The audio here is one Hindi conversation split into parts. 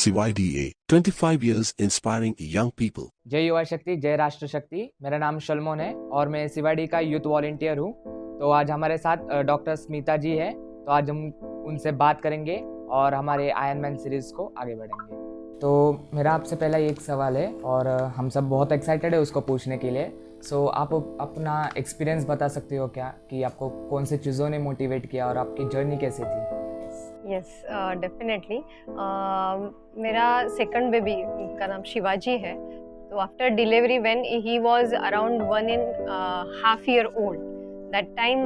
CYDA, 25 years inspiring young people. जय युवा शक्ति, जय राष्ट्र शक्ति। मेरा नाम सलमान है और मैं CYD का यूथ वॉलंटियर हूँ। तो आज हमारे साथ डॉक्टर स्मिता जी है, तो आज हम उनसे बात करेंगे और हमारे आयरन मैन सीरीज़ को आगे बढ़ेंगे। तो मेरा आपसे पहला एक सवाल है और हम सब बहुत एक्साइटेड है उसको पूछने के लिए। सो आप अपना एक्सपीरियंस बता सकते हो क्या कि आपको कौन से चीज़ों ने मोटिवेट किया और आपकी जर्नी कैसी थी? Yes, definitely. मेरा सेकंड बेबी का नाम शिवाजी है। तो after delivery when he was around 1.5 year old, that time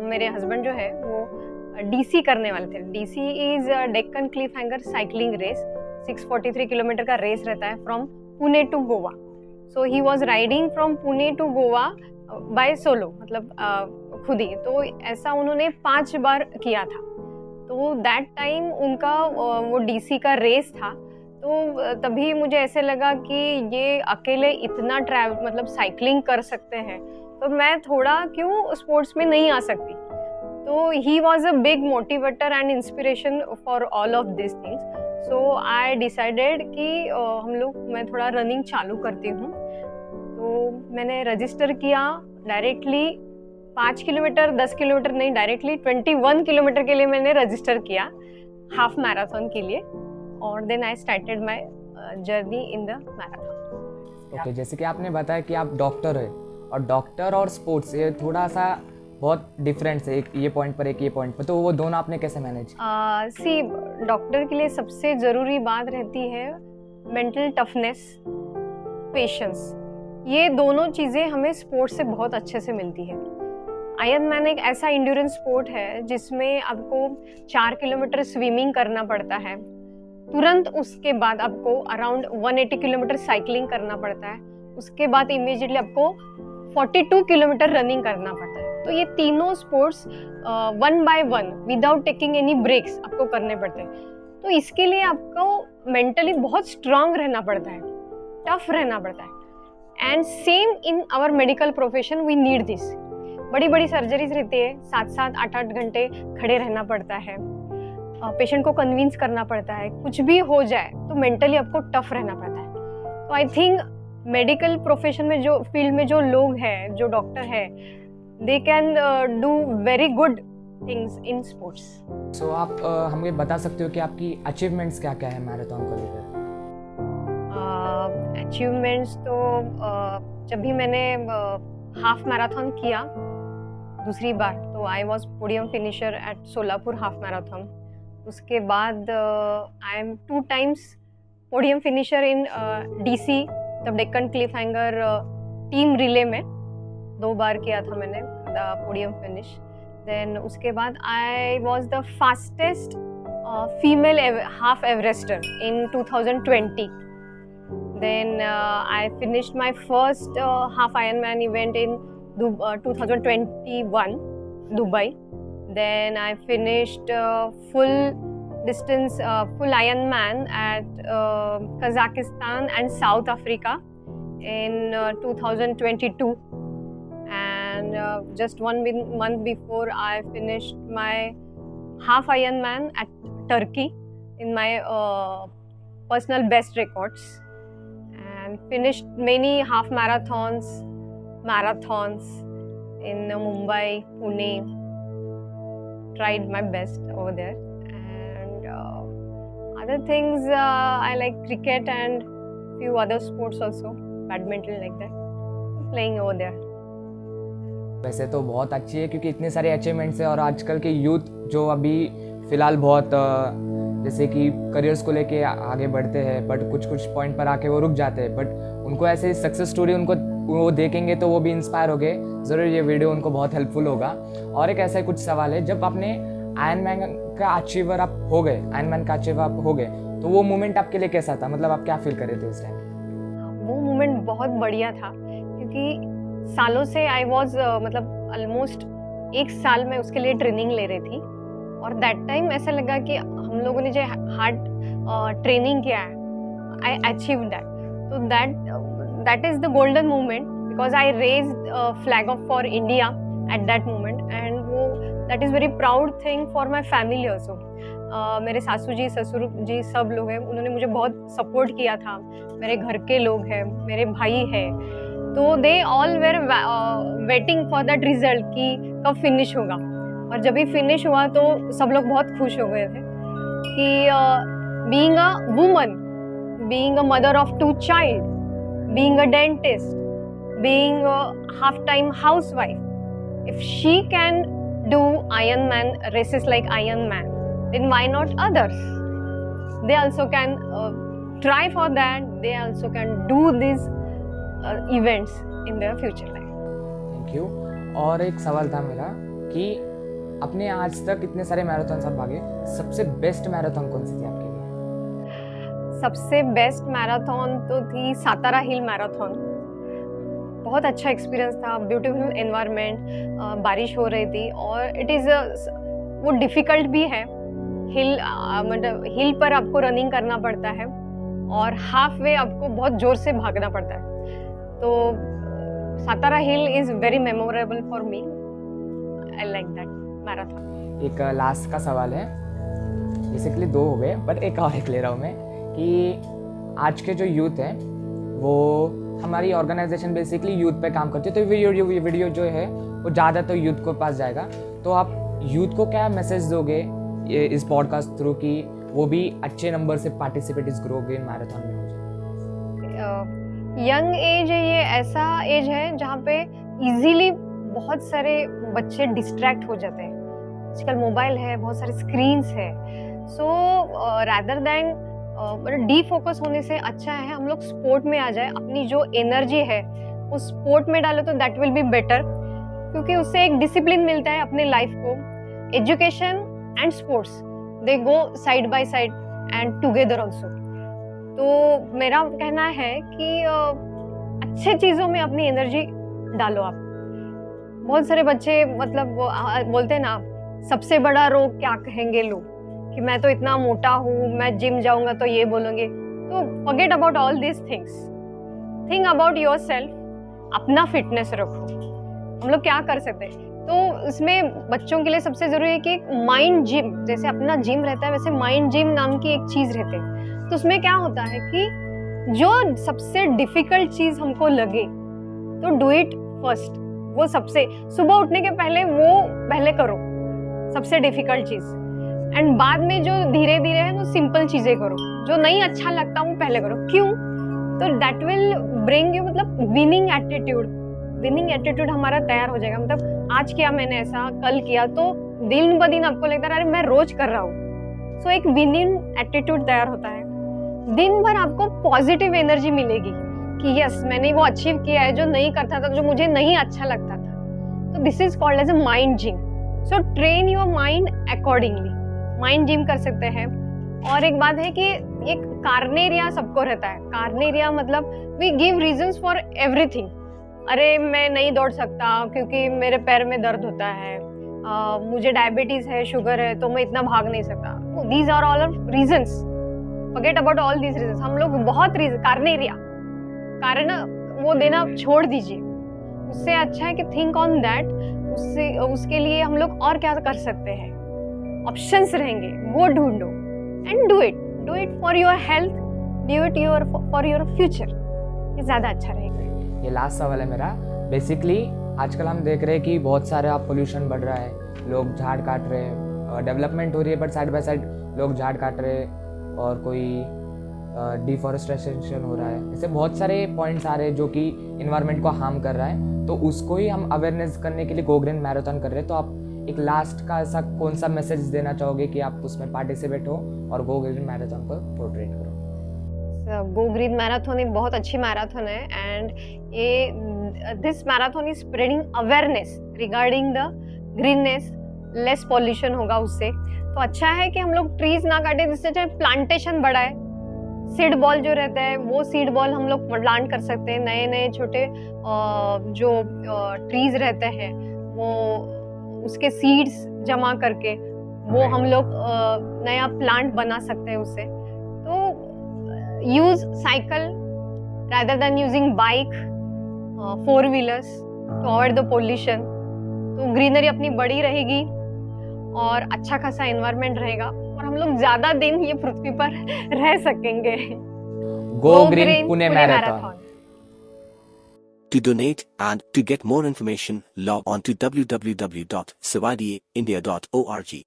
मेरे हस्बैंड जो है वो डीसी करने वाले थे। DC is Deccan cliffhanger cycling race. 643 kilometre का रेस रहता है from Pune to Goa. So he was riding from Pune to Goa by solo, मतलब खुद ही। तो ऐसा उन्होंने 5 बार किया था। तो दैट टाइम उनका वो डीसी का रेस था। तो तभी मुझे ऐसे लगा कि ये अकेले इतना मतलब साइकिलिंग कर सकते हैं, तो मैं थोड़ा क्यों स्पोर्ट्स में नहीं आ सकती। तो he was a big motivator and inspiration for all of this things. So I decided कि मैं थोड़ा रनिंग चालू करती हूँ। तो मैंने रजिस्टर किया डायरेक्टली 5 किलोमीटर 10 किलोमीटर नहीं, डायरेक्टली 21 किलोमीटर के लिए मैंने रजिस्टर किया, हाफ मैराथन के लिए। और then I started my journey in the marathon. Okay, जैसे कि आपने बताया कि आप डॉक्टर है और डॉक्टर और स्पोर्ट्स ये थोड़ा सा बहुत डिफरेंस है, एक ये पॉइंट पर एक ये पॉइंट पर, तो वो दोनों आपने कैसे मैनेज? सी, डॉक्टर के लिए सबसे ज़रूरी बात रहती है मेंटल टफनेस, पेशेंस। ये दोनों चीज़ें हमें स्पोर्ट्स से बहुत अच्छे से मिलती है। आयरन मैन एक ऐसा इंड्योरेंस स्पोर्ट है जिसमें आपको 4 किलोमीटर स्विमिंग करना पड़ता है, तुरंत उसके बाद आपको अराउंड 180 किलोमीटर साइकिलिंग करना पड़ता है, उसके बाद इमीडिएटली आपको 42 किलोमीटर रनिंग करना पड़ता है। तो ये तीनों sports 1 by 1 without taking any breaks आपको करने पड़ते हैं। तो इसके लिए आपको मेंटली बहुत स्ट्रांग रहना पड़ता है, टफ रहना पड़ता है। And same in our medical profession we need this. बड़ी बड़ी सर्जरीज रहती है, 7-7 8-8 घंटे खड़े रहना पड़ता है, पेशेंट को कन्विंस करना पड़ता है, कुछ भी हो जाए तो मेंटली आपको टफ रहना पड़ता है। तो आई थिंक मेडिकल प्रोफेशन में जो फील्ड में जो लोग हैं, जो डॉक्टर है, they can do very good things in sports. So आप हमें बता सकते हो कि आपकी अचीवमेंट्स क्या क्या है मैराथन को लेकर? अचीवमेंट्स तो जब भी मैंने हाफ मैराथन किया दूसरी बार, तो I was podium finisher at Solapur half marathon. उसके बाद I am 2 times podium finisher in DC, तब डेक्कन क्लिफहैंगर टीम रिले में 2 बार किया था मैंने द पोडियम फिनिश। देन उसके बाद I was the fastest female half Everester in 2020। Then I finished my first half Ironman event in 2021, Dubai. Then I finished full distance, full Ironman at Kazakhstan and South Africa in 2022. And just 1 month before, I finished my half Ironman at Turkey in my personal best records. And finished many half marathons in Mumbai, Pune. Tried my best over there. And other things, I like cricket and few other sports also, badminton, like that, playing over there. वैसे तो बहुत अच्छी है क्योंकि इतने सारे अचीवमेंट्स है और आजकल के यूथ जो अभी फ़िलहाल बहुत जैसे कि करियर्स को लेके आगे बढ़ते हैं, बट कुछ कुछ पॉइंट पर आके वो रुक जाते हैं, बट उनको ऐसे सक्सेस स्टोरी उनको वो देखेंगे तो वो भी इंस्पायर हो गए। ज़रूर ये वीडियो उनको बहुत हेल्पफुल होगा। और एक ऐसा कुछ सवाल है, जब आपने आयरन मैन का अचीवर आप हो गए, आयरन मैन का अचीवर आप हो गए, तो वो मोमेंट आपके लिए कैसा था? मतलब आप क्या फील कर रहे थे उस टाइम? वो मोमेंट बहुत बढ़िया था क्योंकि सालों से आई वॉज मतलब ऑलमोस्ट 1 साल में उसके लिए ट्रेनिंग ले रही थी। और दैट टाइम ऐसा लगा कि हम लोगों ने जो हार्ड ट्रेनिंग किया है, आई अचीव दैट। तो that is the golden moment because I raised flag off for India at that moment, and वो that is very proud thing for my family also. मेरे सासू जी ससुर जी सब लोग हैं, उन्होंने मुझे बहुत सपोर्ट किया था। मेरे घर के लोग हैं, मेरे भाई हैं, तो they all where waiting for that result कि कब फिनिश होगा। और जब भी फिनिश हुआ तो सब लोग बहुत खुश हो गए थे कि being a woman, being a mother of 2 child, being a dentist, being a half time housewife, if she can do Ironman races like Ironman, then why not others? They also can try for that. They also can do these events in their future life. Thank you. और एक सवाल था मेरा कि अपने आज तक इतने सारे मैराथन आप भागे, सबसे बेस्ट मैराथन कौन सी थी आपके लिए? सबसे बेस्ट मैराथन तो थी सातारा हिल मैराथन। बहुत अच्छा एक्सपीरियंस था, ब्यूटीफुल एनवायरनमेंट, बारिश हो रही थी और इट इज़ वो डिफ़िकल्ट भी है। हिल मतलब हिल पर आपको रनिंग करना पड़ता है और हाफ वे आपको बहुत ज़ोर से भागना पड़ता है। तो Satara hill is very memorable for me. I like that marathon. एक लास्ट का सवाल है, बेसिकली 2 हो गए बट एक और ले रहा हूँ मैं कि आज के जो यूथ है वो, हमारी ऑर्गेनाइजेशन बेसिकली यूथ पे काम करती है, तो वीडियो जो है वो ज़्यादा तो यूथ को पास जाएगा। तो आप यूथ को क्या मैसेज दोगे इस पॉडकास्ट थ्रू कि वो भी अच्छे नंबर से पार्टिसिपेट इस ग्रो गेम मैराथन में हो जाए? यंग एज है, ये ऐसा एज है जहाँ पे इजीली बहुत सारे बच्चे डिस्ट्रैक्ट हो जाते हैं। आजकल मोबाइल है, बहुत सारे स्क्रीन्स है, so rather than D focus होने से अच्छा है हम लोग स्पोर्ट में आ जाए। अपनी जो एनर्जी है उस स्पोर्ट में डालो तो दैट विल बी बेटर, क्योंकि उससे एक डिसिप्लिन मिलता है अपने लाइफ को। Education and sports they go side by side and together also. तो मेरा कहना है कि अच्छे चीज़ों में अपनी एनर्जी डालो आप। बहुत सारे बच्चे मतलब बोलते हैं ना, सबसे बड़ा रोग क्या कहेंगे लोग, कि मैं तो इतना मोटा हूँ, मैं जिम जाऊंगा तो ये बोलेंगे। तो forget about all this things, think about yourself, अपना फिटनेस रखो। हम लोग क्या कर सकते हैं, तो इसमें बच्चों के लिए सबसे जरूरी है कि माइंड जिम, जैसे अपना जिम रहता है वैसे माइंड जिम नाम की एक चीज रहती है। तो उसमें क्या होता है कि जो सबसे डिफिकल्ट चीज हमको लगे तो डू इट फर्स्ट। वो सबसे सुबह उठने के पहले वो पहले करो सबसे डिफिकल्ट चीज, एंड बाद में जो धीरे धीरे है वो सिंपल चीजें करो। जो नहीं अच्छा लगता वो पहले करो। क्यों? तो दैट विल ब्रिंग यू मतलब विनिंग एटीट्यूड। विनिंग एटीट्यूड हमारा तैयार हो जाएगा। मतलब आज किया मैंने ऐसा, कल किया, तो दिन ब दिन आपको लगता है अरे मैं रोज कर रहा हूँ। सो एक विनिंग एटीट्यूड तैयार होता है। दिन भर आपको पॉजिटिव एनर्जी मिलेगी कि यस मैंने वो अचीव किया है जो नहीं करता था, जो मुझे नहीं अच्छा लगता था। तो this is called as a mind gym. So train your mind accordingly. Mind gym कर सकते हैं। और एक बात है कि एक कार्नेरिया सबको रहता है। कार्नेरिया मतलब we give reasons for everything. अरे मैं नहीं दौड़ सकता क्योंकि मेरे पैर में दर्द होता है, मुझे डायबिटीज है, शुगर है, तो मैं इतना भाग नहीं सकता। These are all reasons. Forget about all these reasons. हम लोग बहुत रीजन कार्नेरिया कारण वो देना छोड़ दीजिए। उससे अच्छा है कि थिंक ऑन दैट। उसके लिए हम लोग और क्या कर सकते हैं, ऑप्शंस रहेंगे, वो ढूंढो and do it for your health, do it for your future. ये ज़्यादा अच्छा रहेगा। ये लास्ट सवाल है मेरा। बेसिकली आजकल हम देख रहे हैं कि बहुत सारा पोल्यूशन बढ़ रहा है, लोग झाड़ काट रहे हैं, डेवलपमेंट हो रही है बट साइड बाय साइड लोग झाड़ काट रहे हैं और कोई डिफॉरेस्टेशन हो रहा है। ऐसे बहुत सारे पॉइंट्स आ रहे हैं जो कि इन्वायरमेंट को हार्म कर रहा है। तो उसको ही हम अवेयरनेस करने के लिए गो ग्रीन मैराथन कर रहे हैं। तो आप एक लास्ट का ऐसा कौन सा मैसेज देना चाहोगे कि आप उसमें पार्टिसिपेट हो और गो ग्रीन मैराथन को पोर्ट्रेट करो? गो ग्रीन मैराथन एक बहुत अच्छी मैराथन है एंड ये this marathon is spreading awareness regarding the greenness. Less pollution होगा उससे। तो अच्छा है कि हम लोग ट्रीज ना काटे, जिससे चाहे प्लांटेशन बढ़ाए। सीड बॉल जो रहता है वो सीड बॉल हम लोग प्लांट कर सकते हैं। नए नए छोटे जो ट्रीज रहते हैं वो उसके सीड्स जमा करके वो हम लोग नया प्लांट बना सकते हैं उससे। तो use cycle rather than using bike, 4-wheelers to avoid the pollution। तो ग्रीनरी अपनी बड़ी रहेगी और अच्छा खासा एनवायरनमेंट रहेगा। और हम लोग ज्यादा दिन ये पृथ्वी पर रह सकेंगे। Go green Pune marathon. To donate and to get more information, log on to www.savadiaindia.org.